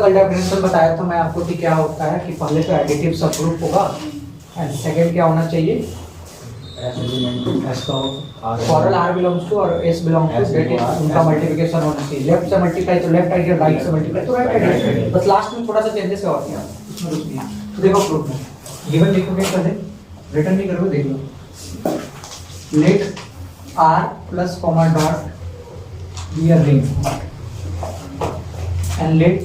Simple definition बताया था मैं आपको कि क्या होता है कि पहले तो एडिटिव सब ग्रुप होगा एंड सेकंड क्या होना चाहिए, फॉरल आर बिलोंग्स टू और S belongs to, that is उनका मल्टीप्लिकेशन होना चाहिए। लेफ्ट से मल्टीप्लाई तो लेफ्ट आइडियल, राइट से मल्टीप्लाई तो राइट आइडियल, बस लास्ट में थोड़ा सा चेंजेस है और क्या उसमें कुछ नहीं है। तो देखो प्रूफ में गिवन लिखोगे कैसे, रिटर्न नहीं करोगे, देख लो। Let R plus comma dot be a ring and let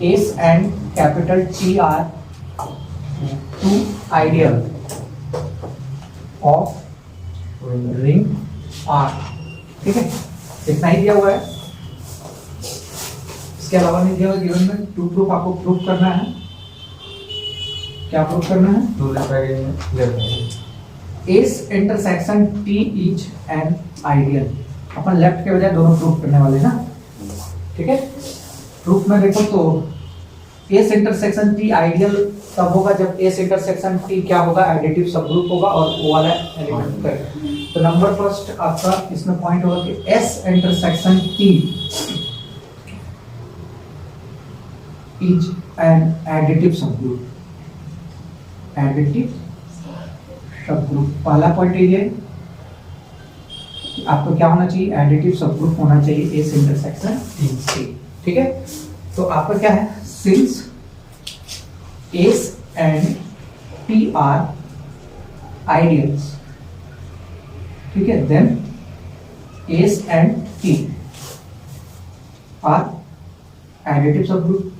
S and capital T are two ideal of ring R। ठीक है, इतना ही दिया हुआ है, इसके अलावा नहीं दिया हुआ गिवन में। टू प्रूफ आपको प्रूफ करना है, क्या प्रूफ करना है, S intersection T is an ideal. Upon left के बजाय दोनों प्रूफ करने वाले ना, ठीक है। प्रूफ में देखो तो एस इंटरसेक्शन टी आइडियल तब होगा जब एस इंटरसेक्शन टी क्या होगा, एडिटिव सब ग्रुप होगा और वो वाला एलिमेंट करेगा। तो नंबर फर्स्ट आपका इसमें पॉइंट होगा कि S intersection T is an additive subgroup, additive सब ग्रुप। पहला पॉइंट ये आपको क्या होना चाहिए, एडिटिव सब ग्रुप होना चाहिए एस इंटरसेक्शन टी, ठीक है। तो आपका क्या है, since S and T are ideals, ठीक है, then S and T are additive subgroup,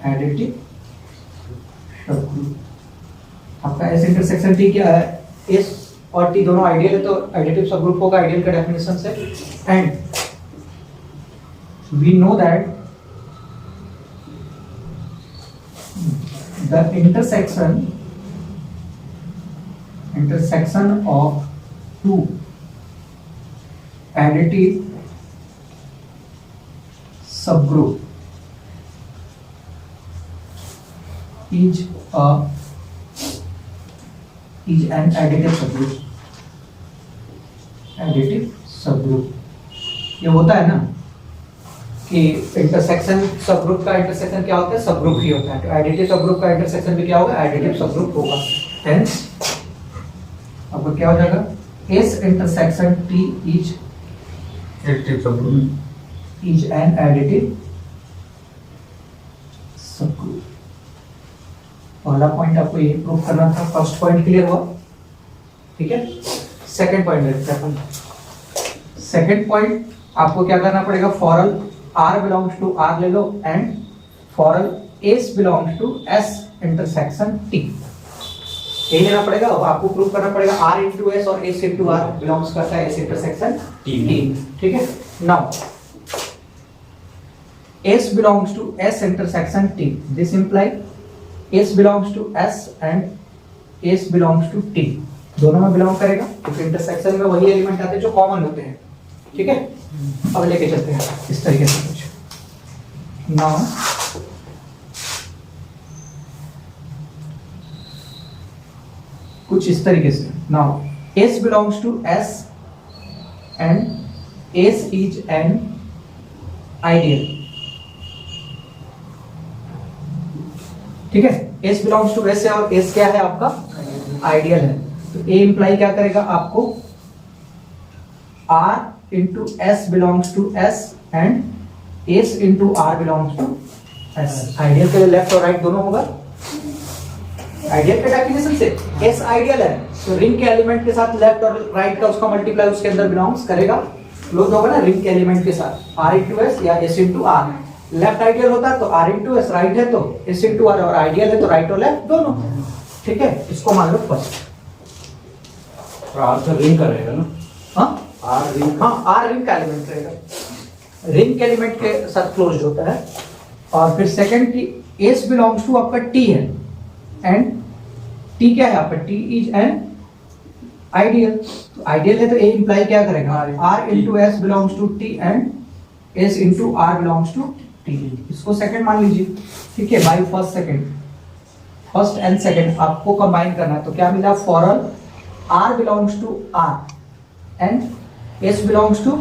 additive subgroup. आपका एस इंटरसेक्शन टी क्या है, एस और टी दोनों आइडियल है तो एडिटिव सब ग्रुप होगा आइडियल का डेफिनेशन से। And we know that the intersection of two additive subgroup is an additive subgroup, additive subgroup। ये होता है ना कि इंटरसेक्शन सब ग्रुप का इंटरसेक्शन क्या होता है, सब ग्रुप ही होता है। तो एडिटिव सब ग्रुप का इंटरसेक्शन भी क्या होगा, एडिटिव सब ग्रुप होगा। हेंस अब क्या हो जाएगा, S intersection T is additive सब ग्रुप, इज एन एडिटिव सब ग्रुप। पहला पॉइंट आपको ये प्रूव करना था, फर्स्ट पॉइंट क्लियर हुआ, ठीक है। सेकंड पॉइंट देखते हैं अपन। सेकंड पॉइंट आपको क्या करना पड़ेगा, for all R belongs to R ले लो and for all S belongs to S intersection T, यही लेना पड़ेगा। अब आपको प्रूव करना पड़ेगा R into S और S into R belongs करता है S इंटरसेक्शन T, ठीक है। Now S belongs to S intersection T, this imply S belongs to S and S belongs to T, दोनों में बिलोंग करेगा क्योंकि इंटरसेक्शन में वही एलिमेंट आते हैं जो कॉमन होते हैं, ठीक है। अब लेके चलते हैं इस तरीके से कुछ। नाउ कुछ इस तरीके से, now S belongs to S and S is an ideal, ठीक है। S belongs to S है और S क्या है आपका, आइडियल है। तो A इंप्लाई क्या करेगा आपको, R into S belongs to S and S into R belongs to S। Ideal के लिए लेफ्ट और राइट दोनों होगा। आइडियल के डेफिनेशन से S आइडियल है तो रिंग के एलिमेंट के साथ लेफ्ट और राइट का उसका मल्टीप्लाई उसके अंदर बिलोंग्स करेगा, क्लोज होगा ना रिंग के एलिमेंट के साथ, R into S या S into R। Left ideal होता है तो R into S, राइट है तो S into R, और आइडियल है तो राइट और लेफ्ट दोनों, ठीक है। इसको मान लो फर्स्ट। R तो रिंग का रहेगा ना, हाँ R रिंग, हाँ R रिंग का एलिमेंट रहेगा, रिंग के एलिमेंट के साथ क्लोज होता है। और फिर सेकंड की S बिलोंग्स टू आपका T है एंड T क्या है आपका, T इज एन आइडियल। तो आइडियल है तो A इंप्लाई क्या करेगा, R into S belongs to T and S into R belongs to T। इसको सेकंड मान लीजिए, ठीक है। By first second, first and second आपको कंबाइन करना है तो क्या मिला, for all R belongs to R and S belongs to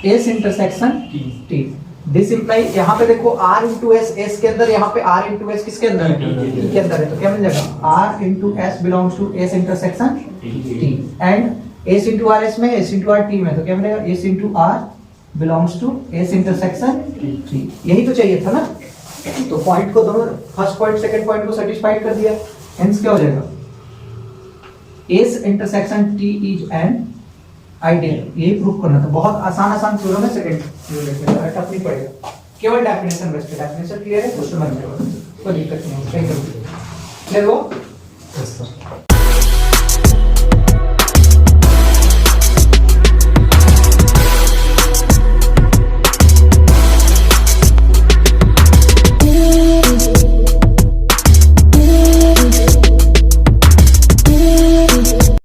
S intersection T. This imply, यहाँ पे देखो R इंटू एस, एस के अंदर, यहाँ पे R इंटू एस किसके अंदर है? T के अंदर है, तो क्या मिल जाएगा? R into S belongs to S intersection T and S into R S में, एस इंटू आर टी में, तो क्या मिलेगा? S into R belongs to S intersection T। यही तो चाहिए था ना, तो पॉइंट को दोनों, फर्स्ट पॉइंट सेकंड पॉइंट को सेटिस्फाइड कर दिया, हेंस क्या हो जाएगा? S intersection T is an ideal. यही प्रूफ करना था, बहुत आसान आसान थ्योरम है, सेकंड यूनिट में टफ नहीं पड़ेगा, केवल डेफिनेशन बेस्ड है। डेफिनेशन क्लियर है, क्वेश्चन बन जाएगा, कोई दिक्कत नहीं है, क्लियर हो? Yes sir.